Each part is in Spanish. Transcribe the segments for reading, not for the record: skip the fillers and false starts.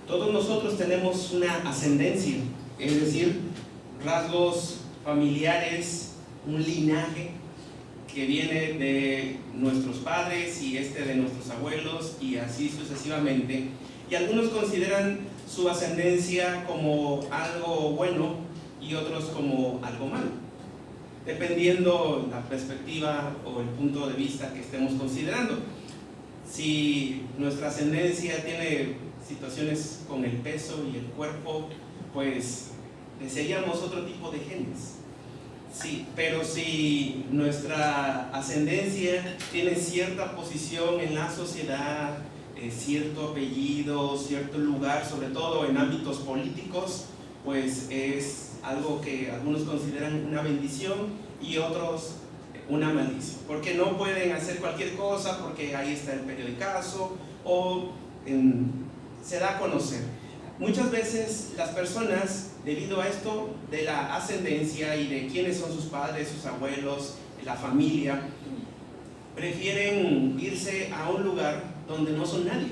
Todos nosotros tenemos una ascendencia, es decir, rasgos familiares, un linaje que viene de nuestros padres y de nuestros abuelos y así sucesivamente. Y algunos consideran su ascendencia como algo bueno y otros como algo malo, dependiendo la perspectiva o el punto de vista que estemos considerando. Si nuestra ascendencia tiene situaciones con el peso y el cuerpo, pues desearíamos otro tipo de genes. Sí, pero si nuestra ascendencia tiene cierta posición en la sociedad, cierto apellido, cierto lugar, sobre todo en ámbitos políticos, pues es algo que algunos consideran una bendición y otros una maldición, porque no pueden hacer cualquier cosa porque ahí está el periodicazo o se da a conocer. Muchas veces las personas, debido a esto de la ascendencia y de quiénes son sus padres, sus abuelos, la familia, prefieren irse a un lugar donde no son nadie.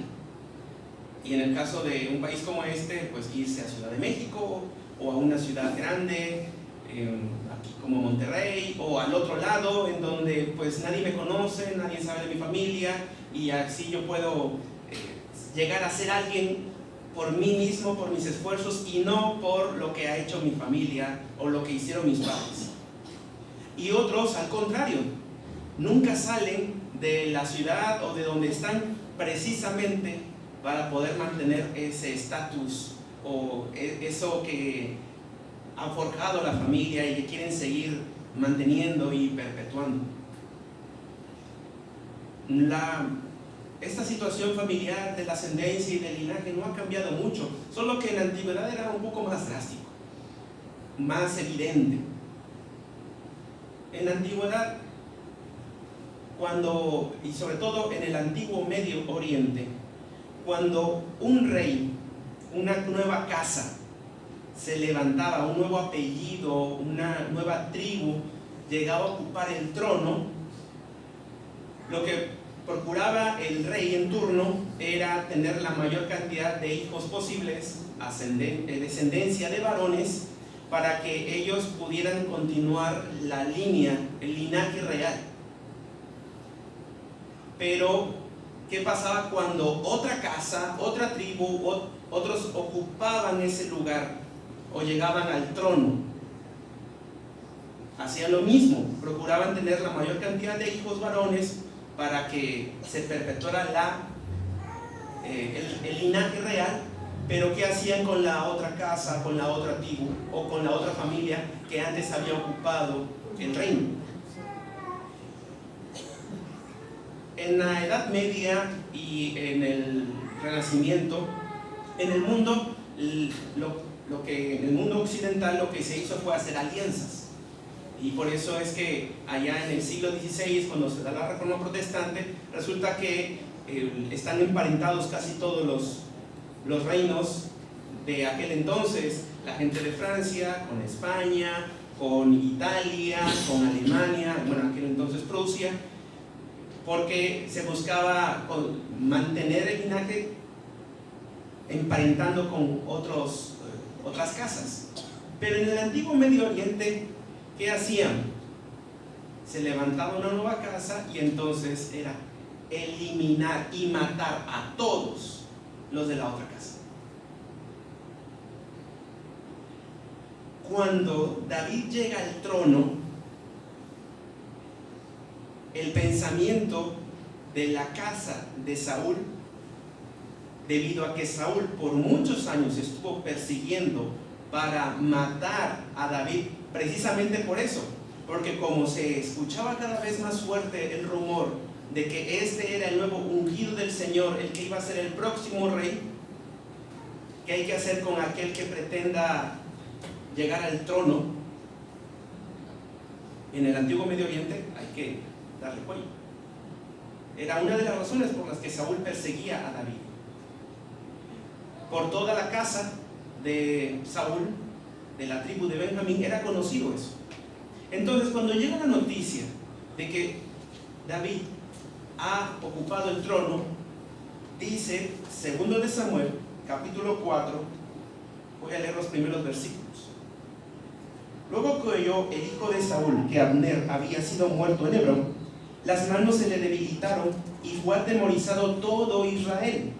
Y en el caso de un país como este, pues irse a Ciudad de México o a una ciudad grande, aquí como Monterrey, o al otro lado, en donde pues nadie me conoce, nadie sabe de mi familia, y así yo puedo llegar a ser alguien por mí mismo, por mis esfuerzos, y no por lo que ha hecho mi familia o lo que hicieron mis padres. Y otros, al contrario, nunca salen de la ciudad o de donde están precisamente para poder mantener ese estatus o eso que ha forjado la familia y que quieren seguir manteniendo y perpetuando. Esta situación familiar de la ascendencia y del linaje no ha cambiado mucho, solo que en la antigüedad era un poco más drástico, más evidente. En la antigüedad, y sobre todo en el antiguo Medio Oriente, cuando un rey, una nueva casa se levantaba, un nuevo apellido, una nueva tribu llegaba a ocupar el trono, lo que procuraba el rey en turno era tener la mayor cantidad de hijos posibles, descendencia de varones, para que ellos pudieran continuar la línea, el linaje real. Pero, ¿qué pasaba cuando otra casa, otra tribu, otros ocupaban ese lugar o llegaban al trono? Hacían lo mismo, procuraban tener la mayor cantidad de hijos varones para que se perpetuara el linaje real. Pero ¿qué hacían con la otra casa, con la otra tribu o con la otra familia que antes había ocupado el reino? En la Edad Media y en el Renacimiento, en el mundo, en el mundo occidental, lo que se hizo fue hacer alianzas. Y por eso es que allá en el siglo XVI, cuando se da la Reforma Protestante, resulta que están emparentados casi todos los reinos de aquel entonces, la gente de Francia con España, con Italia, con Alemania, bueno, aquel entonces Prusia, porque se buscaba mantener el linaje emparentando con otras casas. Pero en el antiguo Medio Oriente, ¿qué hacían? Se levantaba una nueva casa y entonces era eliminar y matar a todos los de la otra casa. Cuando David llega al trono, el pensamiento de la casa de Saúl, debido a que Saúl por muchos años estuvo persiguiendo para matar a David, precisamente por eso, porque como se escuchaba cada vez más fuerte el rumor de que este era el nuevo ungido del Señor, el que iba a ser el próximo rey, ¿qué hay que hacer con aquel que pretenda llegar al trono? En el antiguo Medio Oriente hay que darle cuello. Era una de las razones por las que Saúl perseguía a David. Por toda la casa de Saúl, de la tribu de Benjamín, era conocido eso. Entonces, cuando llega la noticia de que David ha ocupado el trono, dice 2 de Samuel, capítulo 4, voy a leer los primeros versículos. Luego que oyó el hijo de Saúl que Abner había sido muerto en Hebrón, las manos se le debilitaron y fue atemorizado todo Israel.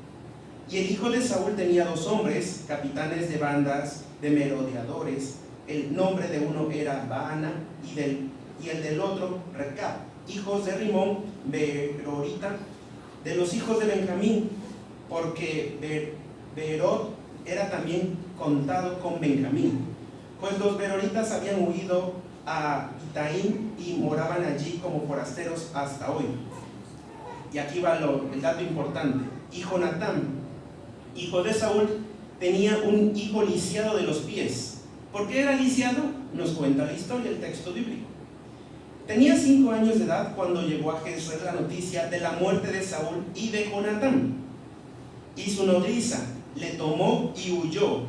Y el hijo de Saúl tenía 2 hombres, capitanes de bandas, de merodeadores. El nombre de uno era Baana y el del otro Recab, hijos de Rimón, Berorita, de los hijos de Benjamín, porque Berot era también contado con Benjamín. Pues los beroritas habían huido a Itaim y moraban allí como forasteros hasta hoy. Y aquí va el dato importante. Y Jonatán, hijo de Saúl, tenía un hijo lisiado de los pies. ¿Por qué era lisiado? Nos cuenta la historia, el texto bíblico. Tenía 5 años de edad cuando llegó a Jezreel la noticia de la muerte de Saúl y de Jonatán. Y su nodriza le tomó y huyó.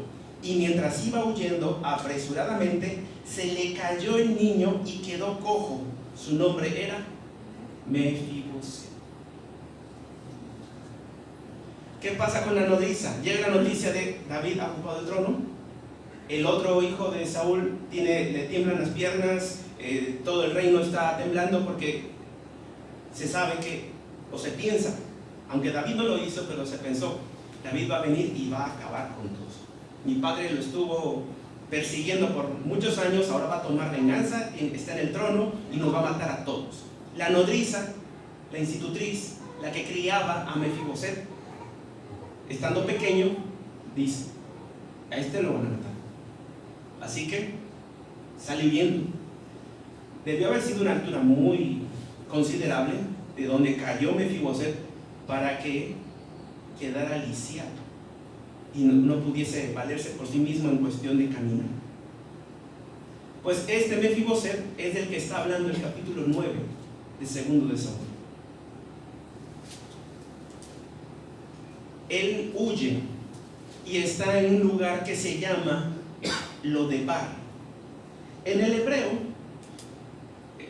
Y mientras iba huyendo apresuradamente, se le cayó el niño y quedó cojo. Su nombre era Mefiboset. ¿Qué pasa con la nodriza? Llega la noticia de David ha ocupado el trono. El otro hijo de Saúl le tiemblan las piernas. Todo el reino está temblando porque se sabe que, o se piensa, aunque David no lo hizo, pero se pensó, David va a venir y va a acabar con todos. Mi padre lo estuvo persiguiendo por muchos años, ahora va a tomar venganza, está en el trono y nos va a matar a todos. La nodriza, la institutriz, la que criaba a Mefiboset, estando pequeño, dice, a este lo van a matar. Así que sale huyendo. Debió haber sido una altura muy considerable de donde cayó Mefiboset para que quedara lisiado y no pudiese valerse por sí mismo en cuestión de caminar. Pues este Mefiboset es del que está hablando el capítulo 9 de segundo de Samuel. Él huye y está en un lugar que se llama Lodebar. En el hebreo,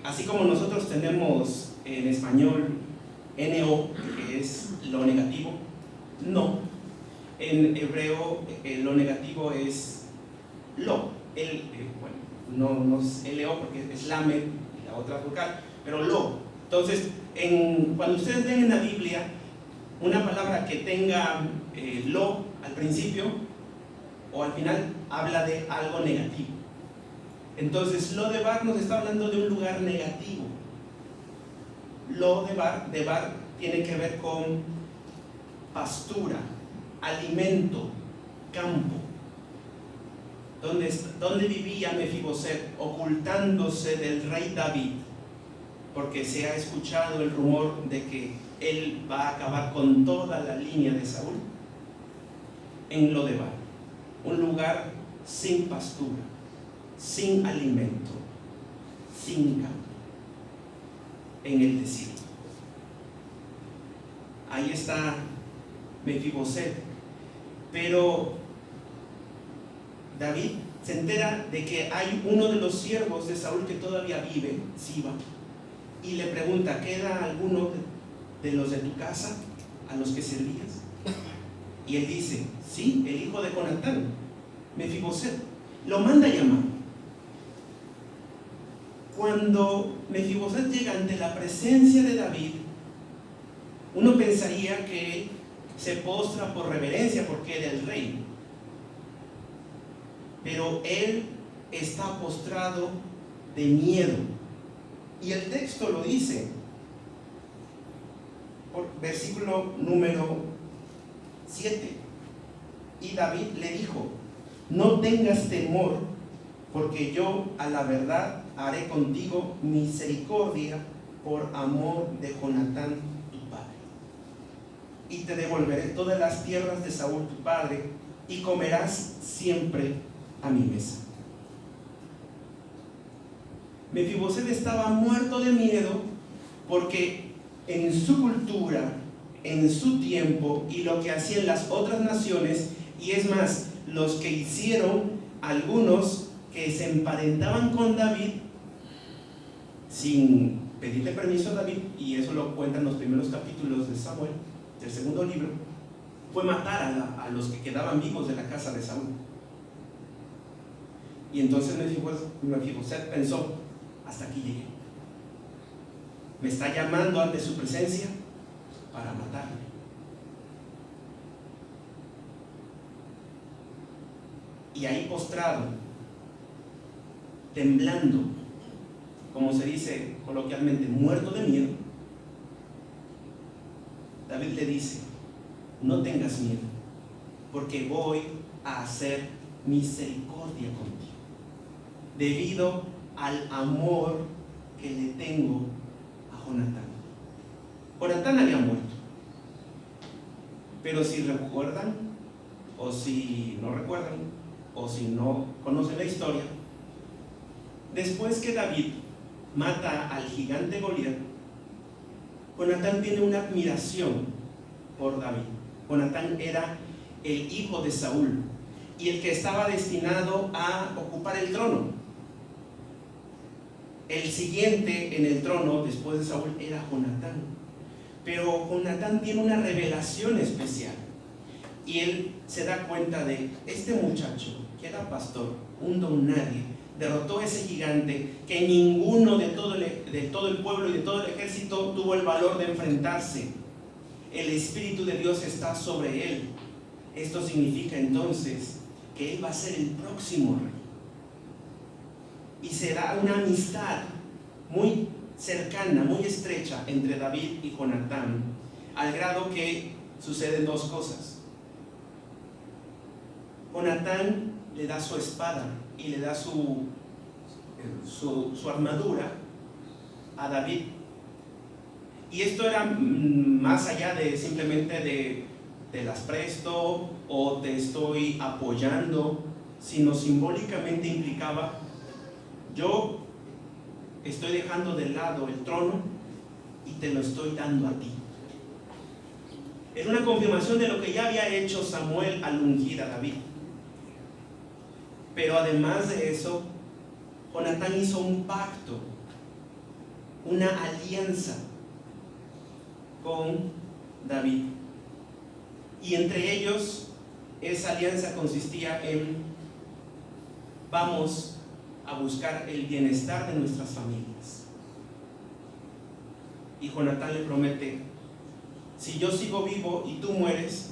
así como nosotros tenemos en español NO, que es lo negativo, no. En hebreo lo negativo es lo. No es LO porque es lame y la otra vocal, pero lo. Entonces, cuando ustedes ven en la Biblia una palabra que tenga lo al principio o al final, habla de algo negativo. Entonces, Lodebar nos está hablando de un lugar negativo. Lodebar tiene que ver con pastura, alimento, campo. ¿Dónde vivía Mefiboset? Ocultándose del rey David, porque se ha escuchado el rumor de que él va a acabar con toda la línea de Saúl. En Lodebar, un lugar sin pastura, sin alimento, sin campo, en el desierto. Ahí está Mefiboset. Pero David se entera de que hay uno de los siervos de Saúl que todavía vive, Siba, y le pregunta, ¿queda alguno de los de tu casa a los que servías? Y él dice, sí, el hijo de Jonatán, Mefiboset. Lo manda a llamar. Cuando Mefiboset llega ante la presencia de David, uno pensaría que él se postra por reverencia porque era el rey, pero él está postrado de miedo, y el texto lo dice, por versículo número 7. Y David le dijo, no tengas temor, porque yo a la verdad haré contigo misericordia por amor de Jonatán tu padre, y te devolveré todas las tierras de Saúl tu padre, y comerás siempre a mi mesa. Mefiboset estaba muerto de miedo porque en su cultura, en su tiempo y lo que hacían las otras naciones, y es más, los que hicieron algunos que se emparentaban con David sin pedirle permiso a David, y eso lo cuentan los primeros capítulos de Samuel, del segundo libro, fue matar a los que quedaban vivos de la casa de Saúl. Y entonces Mefiboset pensó, hasta aquí llegué. Me está llamando ante su presencia para matarme. Y ahí postrado, temblando, como se dice coloquialmente, muerto de miedo, David le dice: no tengas miedo, porque voy a hacer misericordia contigo, debido al amor que le tengo a Jonatán. Jonatán había muerto, pero si recuerdan, o si no recuerdan, o si no conocen la historia, después que David mata al gigante Goliat, Jonatán tiene una admiración por David. Jonatán era el hijo de Saúl y el que estaba destinado a ocupar el trono. El siguiente en el trono después de Saúl era Jonatán, pero Jonatán tiene una revelación especial y él se da cuenta de este muchacho que era pastor, un don nadie, derrotó a ese gigante que ninguno de todo el pueblo y de todo el ejército tuvo el valor de enfrentarse. El Espíritu de Dios está sobre él. Esto significa entonces que él va a ser el próximo rey. Y será una amistad muy cercana, muy estrecha entre David y Jonatán, al grado que suceden dos cosas. Jonatán le da su espada y le da su armadura a David. Y esto era más allá de simplemente te las presto o te estoy apoyando, sino simbólicamente implicaba: yo estoy dejando de lado el trono y te lo estoy dando a ti. Es una confirmación de lo que ya había hecho Samuel al ungir a David. Pero además de eso, Jonatán hizo un pacto, una alianza con David. Y entre ellos, esa alianza consistía en: vamos a buscar el bienestar de nuestras familias. Y Jonatán le promete: si yo sigo vivo y tú mueres,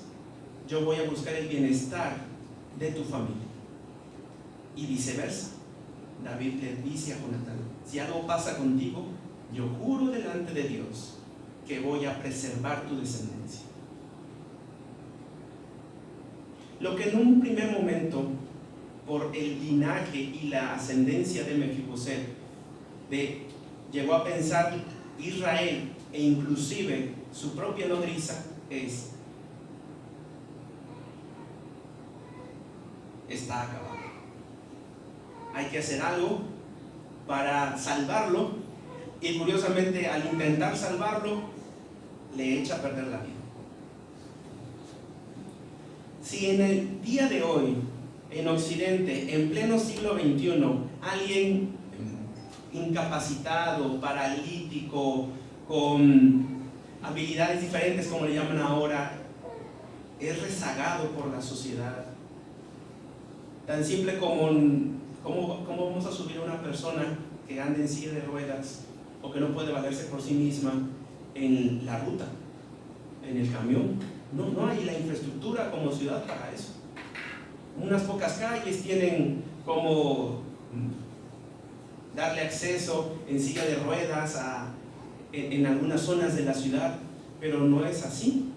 yo voy a buscar el bienestar de tu familia. Y viceversa. David le dice a Jonatán: si algo pasa contigo, yo juro delante de Dios que voy a preservar tu descendencia. Lo que en un primer momento, por el linaje y la ascendencia de Mefiboset, llegó a pensar Israel e inclusive su propia nodriza, está acabado. Hay que hacer algo para salvarlo, y curiosamente al intentar salvarlo le echa a perder la vida. Si en el día de hoy en Occidente, en pleno siglo XXI, alguien incapacitado, paralítico, con habilidades diferentes, como le llaman ahora, es rezagado por la sociedad, tan simple como ¿cómo vamos a subir a una persona que anda en silla de ruedas o que no puede valerse por sí misma en la ruta, en el camión? No hay la infraestructura como ciudad para eso. Unas pocas calles tienen como darle acceso en silla de ruedas en algunas zonas de la ciudad, pero no es así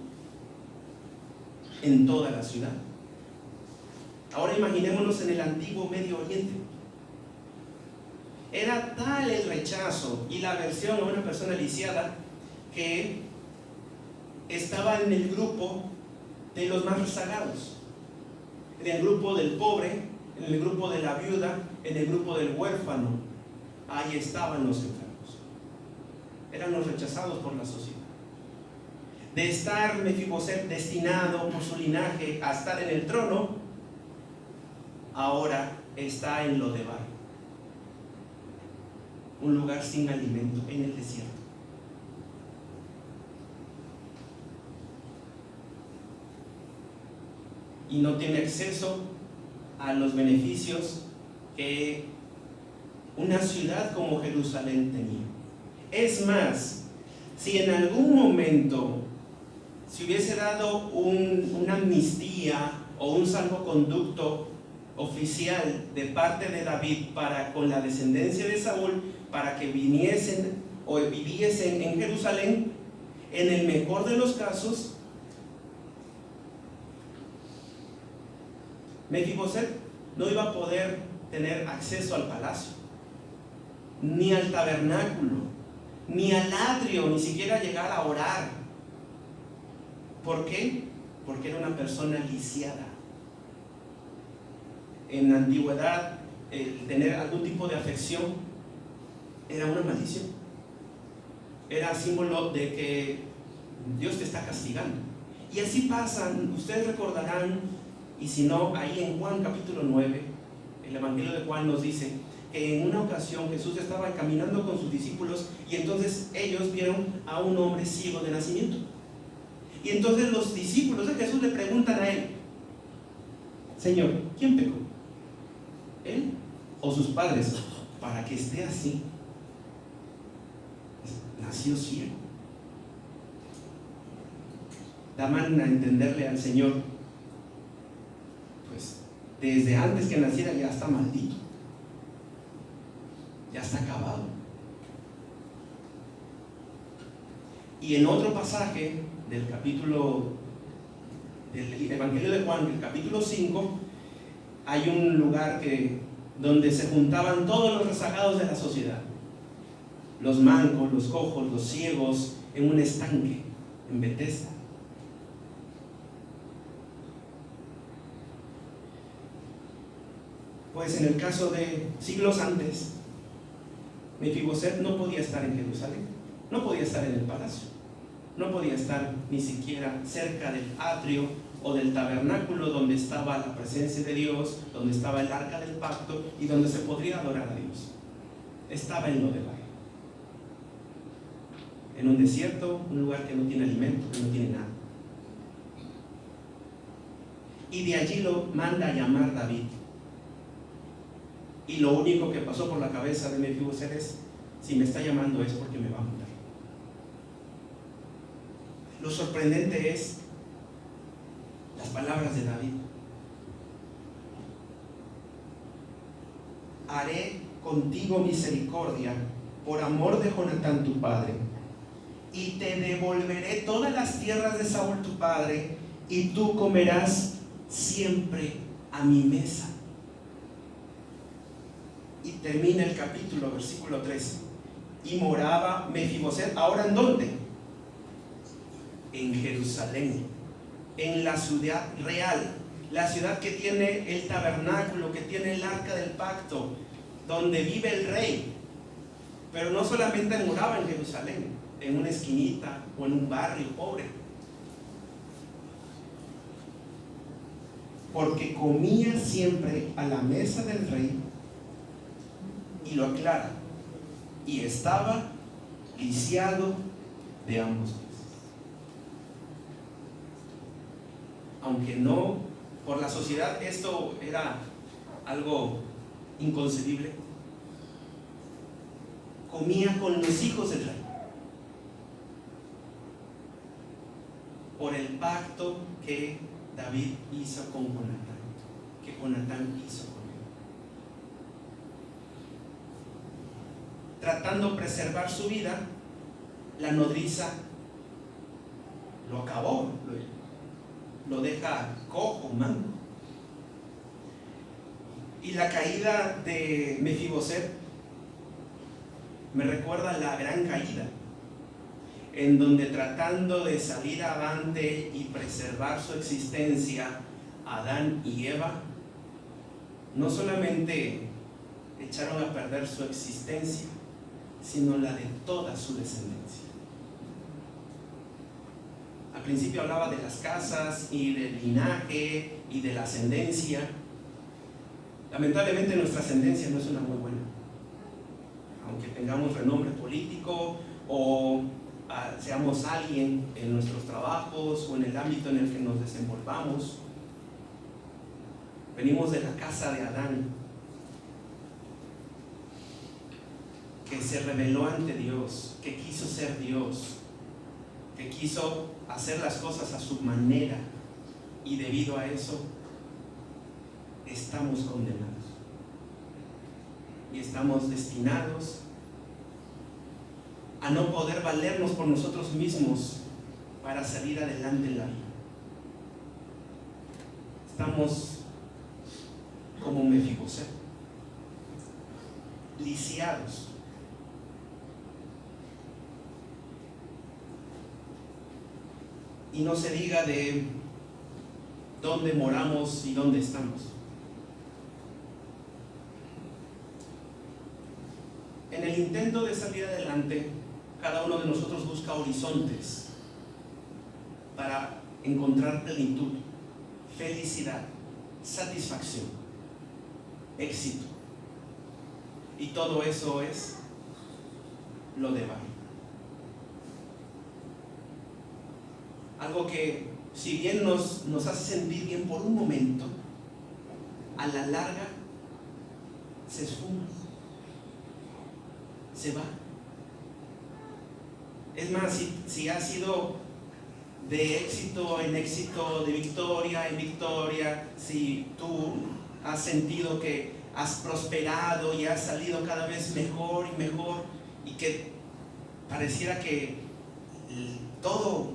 en toda la ciudad. Ahora imaginémonos en el antiguo Medio Oriente. Era tal el rechazo y la aversión a una persona lisiada que estaba en el grupo de los más rezagados, en el grupo del pobre, en el grupo de la viuda, en el grupo del huérfano. Ahí estaban los enfermos. Eran los rechazados por la sociedad. De estar Mefiboset destinado por su linaje a estar en el trono, ahora está en Lodebar, un lugar sin alimento, en el desierto. y no tiene acceso a los beneficios que una ciudad como Jerusalén tenía. Es más, si en algún momento se hubiese dado una amnistía o un salvoconducto oficial de parte de David para con la descendencia de Saúl, para que viniesen o viviesen en Jerusalén, en el mejor de los casos, Mefiboset no iba a poder tener acceso al palacio, ni al tabernáculo, ni al atrio, ni siquiera llegar a orar. ¿Por qué? Porque era una persona lisiada. En la antigüedad, el tener algún tipo de afección era una maldición. Era símbolo de que Dios te está castigando. Y así pasan, ustedes recordarán, y si no, ahí en Juan capítulo 9, el Evangelio de Juan nos dice que en una ocasión Jesús estaba caminando con sus discípulos y entonces ellos vieron a un hombre ciego de nacimiento. Y entonces los discípulos de Jesús le preguntan a él: Señor, ¿quién pecó? ¿Él o sus padres para que esté así? Nació ciego. Daban a entenderle al Señor, pues desde antes que naciera ya está maldito, ya está acabado. Y en otro pasaje del capítulo del Evangelio de Juan, el capítulo 5, hay un lugar donde se juntaban todos los rezagados de la sociedad, los mancos, los cojos, los ciegos, en un estanque en Betesda. Pues en el caso de siglos antes, Mefiboset no podía estar en Jerusalén, no podía estar en el palacio, no podía estar ni siquiera cerca del atrio o del tabernáculo donde estaba la presencia de Dios, donde estaba el arca del pacto y donde se podría adorar a Dios. Estaba en Lodebar, en un desierto, un lugar que no tiene alimento, que no tiene nada. Y de allí lo manda a llamar David. Y lo único que pasó por la cabeza de Mefiboset es: si me está llamando es porque me va a matar. Lo sorprendente es las palabras de David: haré contigo misericordia por amor de Jonatán tu padre, y te devolveré todas las tierras de Saúl tu padre, y tú comerás siempre a mi mesa. Y termina el capítulo, versículo 13. Y moraba Mefiboset, ¿ahora en dónde? En Jerusalén, en la ciudad real, la ciudad que tiene el tabernáculo, que tiene el arca del pacto, donde vive el rey. Pero no solamente moraba en Jerusalén, en una esquinita o en un barrio pobre, porque comía siempre a la mesa del rey. Y lo aclara: y estaba lisiado de ambos pies. Aunque no, por la sociedad esto era algo inconcebible, comía con los hijos del rey, por el pacto que David hizo con Jonatán, que Jonatán hizo con él, tratando de preservar su vida. La nodriza lo acabó, lo deja cojo, manco. Y la caída de Mefiboset me recuerda la gran caída, en donde tratando de salir avante y preservar su existencia, Adán y Eva no solamente echaron a perder su existencia, sino la de toda su descendencia. Al principio hablaba de las casas y del linaje y de la ascendencia. Lamentablemente nuestra ascendencia no es una muy buena, aunque tengamos renombre político o seamos alguien en nuestros trabajos o en el ámbito en el que nos desenvolvamos. Venimos de la casa de Adán, que se rebeló ante Dios, que quiso ser Dios, que quiso hacer las cosas a su manera, y debido a eso estamos condenados y estamos destinados a no poder valernos por nosotros mismos para salir adelante en la vida. Estamos como Mefibosé, lisiados. Y no se diga de dónde moramos y dónde estamos. En el intento de salir adelante, cada uno de nosotros busca horizontes para encontrar plenitud, felicidad, satisfacción, éxito. Y todo eso es lo de abajo. Algo que, si bien nos hace sentir bien por un momento, a la larga se esfuma, se va. Es más, si ha sido de éxito en éxito, de victoria en victoria, si tú has sentido que has prosperado y has salido cada vez mejor y mejor, y que pareciera que todo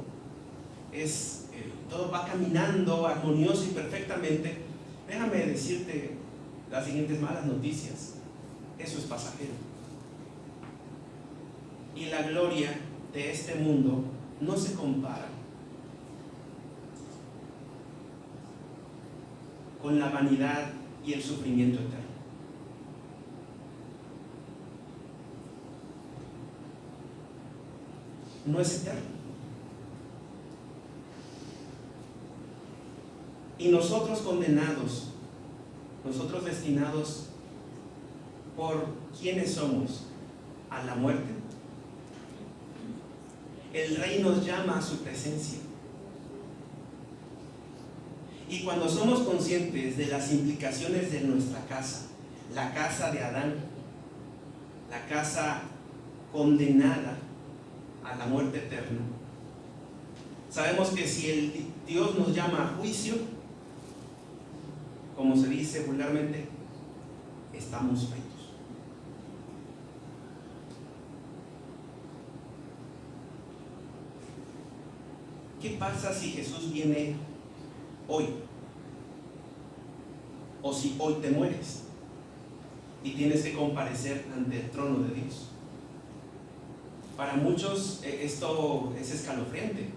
va caminando armonioso y perfectamente, déjame decirte las siguientes malas noticias: eso es pasajero. Y la gloria de este mundo no se compara con la vanidad y el sufrimiento eterno. No es eterno. Y nosotros condenados, nosotros destinados por quienes somos a la muerte, el Rey nos llama a su presencia. Y cuando somos conscientes de las implicaciones de nuestra casa, la casa de Adán, la casa condenada a la muerte eterna, sabemos que si el Dios nos llama a juicio, como se dice vulgarmente, estamos fritos. ¿Qué pasa si Jesús viene hoy? O si hoy te mueres y tienes que comparecer ante el trono de Dios. Para muchos esto es escalofriante,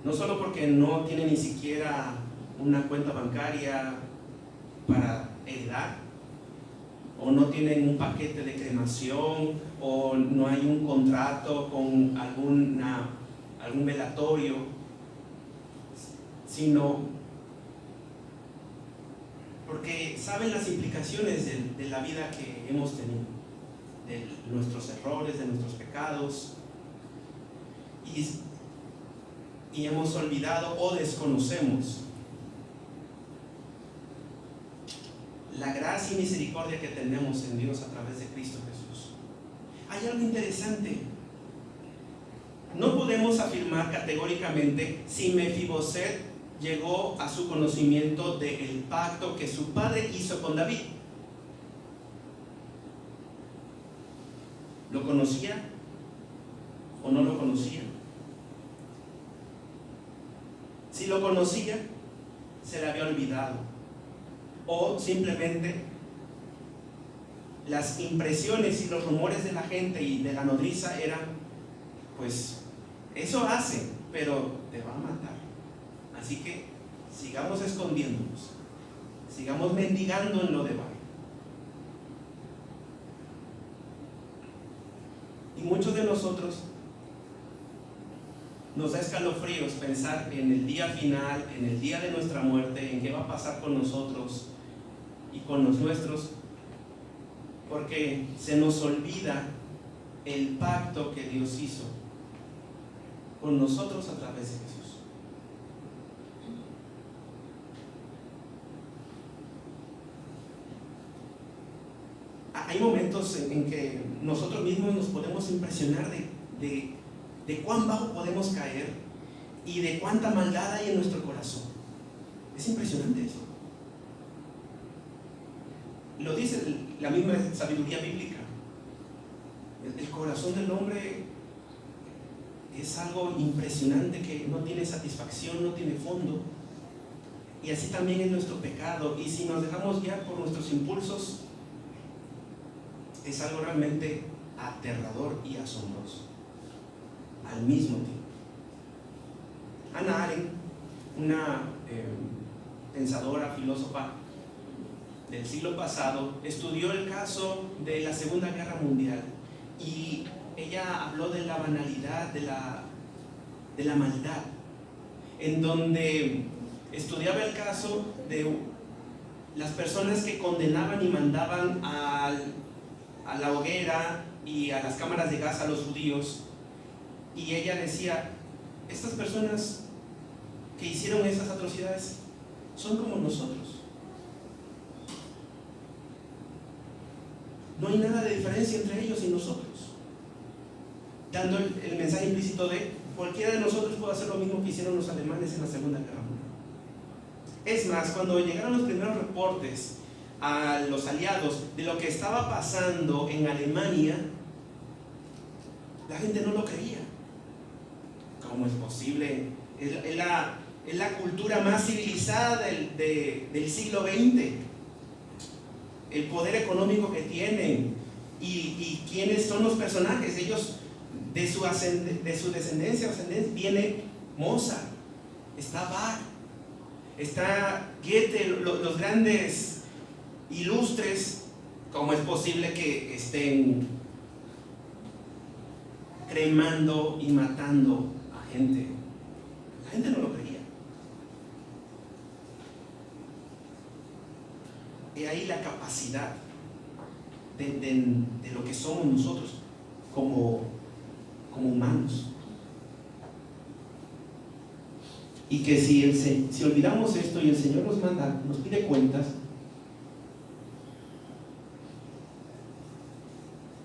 no solo porque no tienen ni siquiera una cuenta bancaria para heredar, o no tienen un paquete de cremación, o no hay un contrato con algún velatorio, sino porque saben las implicaciones de la vida que hemos tenido, de nuestros errores, de nuestros pecados, y hemos olvidado o desconocemos la gracia y misericordia que tenemos en Dios a través de Cristo Jesús. Hay algo interesante. No podemos afirmar categóricamente si Mefiboset llegó a su conocimiento del pacto que su padre hizo con David. ¿Lo conocía o no lo conocía? Si lo conocía, se le había olvidado, o simplemente las impresiones y los rumores de la gente y de la nodriza eran, pues eso hace, pero te va a matar. Así que sigamos escondiéndonos, sigamos mendigando en lo de abajo. Y muchos de nosotros nos da escalofríos pensar en el día final, en el día de nuestra muerte, en qué va a pasar con nosotros y con los nuestros, porque se nos olvida el pacto que Dios hizo con nosotros a través de Jesús. hay momentos en que nosotros mismos nos podemos impresionar de cuán bajo podemos caer y de cuánta maldad hay en nuestro corazón. Es impresionante eso. Lo dice la misma sabiduría bíblica. El corazón del hombre es algo impresionante que no tiene satisfacción, no tiene fondo. Y así también es nuestro pecado. Y si nos dejamos guiar por nuestros impulsos, es algo realmente aterrador y asombroso al mismo tiempo. Hannah Arendt, una pensadora, filósofa del siglo pasado, estudió el caso de la Segunda Guerra Mundial y ella habló de la banalidad, de la maldad, en donde estudiaba el caso de las personas que condenaban y mandaban a la hoguera y a las cámaras de gas a los judíos, y ella decía: estas personas que hicieron esas atrocidades son como nosotros. No hay nada de diferencia entre ellos y nosotros, dando el mensaje implícito de cualquiera de nosotros puede hacer lo mismo que hicieron los alemanes en la Segunda Guerra Mundial. Es más, cuando llegaron los primeros reportes a los aliados de lo que estaba pasando en Alemania, la gente no lo creía. ¿Cómo es posible? Es la cultura más civilizada del siglo XX. El poder económico que tienen y quiénes son los personajes. Ellos, de su descendencia viene Mozart, está Bach, está Goethe, los grandes ilustres. ¿Cómo es posible que estén cremando y matando a gente? La gente no lo creía. Y ahí la capacidad de lo que somos nosotros como humanos. Y que si olvidamos esto y el Señor nos pide cuentas,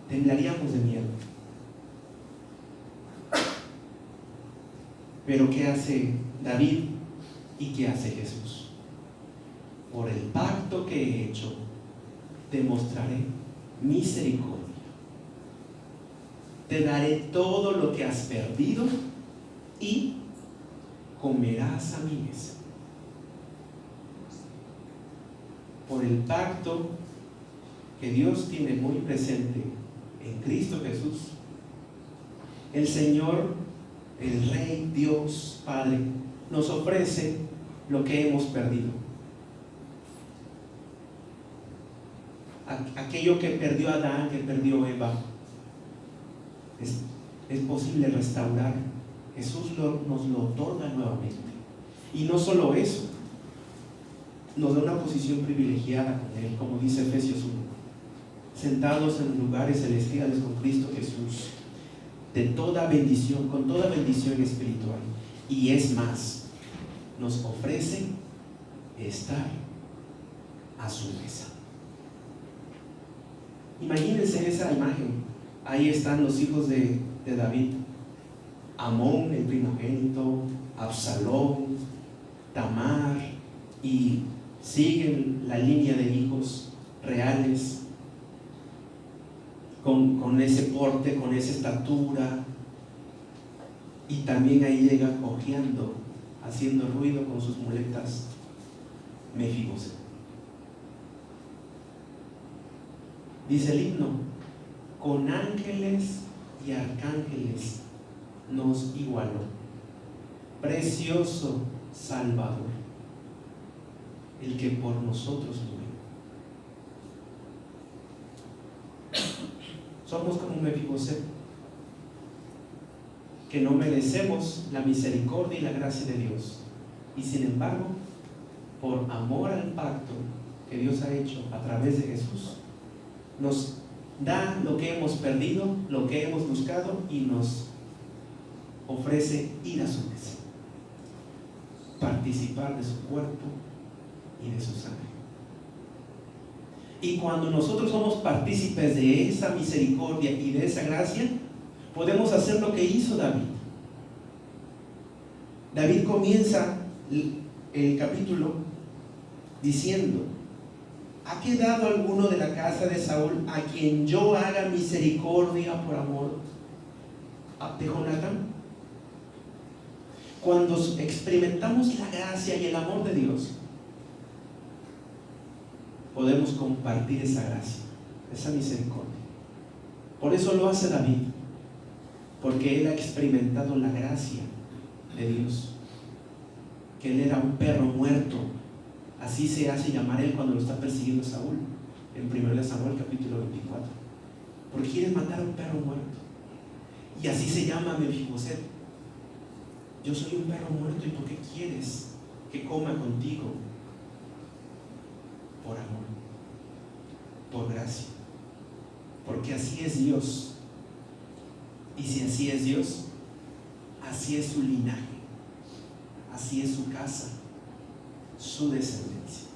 temblaríamos de miedo. Pero ¿qué hace David y qué hace Jesús? Por el pacto que he hecho, te mostraré misericordia. Te daré todo lo que has perdido y comerás a mi mesa. Por el pacto que Dios tiene muy presente en Cristo Jesús, el Señor, el Rey, Dios, Padre, nos ofrece lo que hemos perdido. Aquello que perdió Adán, que perdió Eva, es posible restaurar. Jesús nos lo otorga nuevamente. Y no solo eso, nos da una posición privilegiada con Él, como dice Efesios 1, sentados en lugares celestiales con Cristo Jesús, de toda bendición, con toda bendición espiritual. Y es más, nos ofrece estar a su mesa. Imagínense esa imagen. Ahí están los hijos de David: Amón, el primogénito, Absalón, Tamar, y siguen la línea de hijos reales con ese porte, con esa estatura, y también ahí llega cojeando, haciendo ruido con sus muletas, Mefiboset. Dice el himno: con ángeles y arcángeles nos igualó, precioso Salvador, el que por nosotros murió. Somos como Mefiboset, que no merecemos la misericordia y la gracia de Dios, y sin embargo, por amor al pacto que Dios ha hecho a través de Jesús, nos da lo que hemos perdido, lo que hemos buscado, y nos ofrece ir a su mesa, participar de su cuerpo y de su sangre. Y cuando nosotros somos partícipes de esa misericordia y de esa gracia, podemos hacer lo que hizo David. David comienza el capítulo diciendo: ¿ha quedado alguno de la casa de Saúl a quien yo haga misericordia por amor de Jonatán? Cuando experimentamos la gracia y el amor de Dios, podemos compartir esa gracia, esa misericordia. Por eso lo hace David, porque él ha experimentado la gracia de Dios, que él era un perro muerto. Así se hace llamar él cuando lo está persiguiendo Saúl, en 1 Samuel capítulo 24, porque quiere matar a un perro muerto. Y así se llama Mefiboset: yo soy un perro muerto, ¿y por qué quieres que coma contigo? Por amor, por gracia, porque así es Dios. Y si así es Dios, así es su linaje, así es su casa, su descendencia.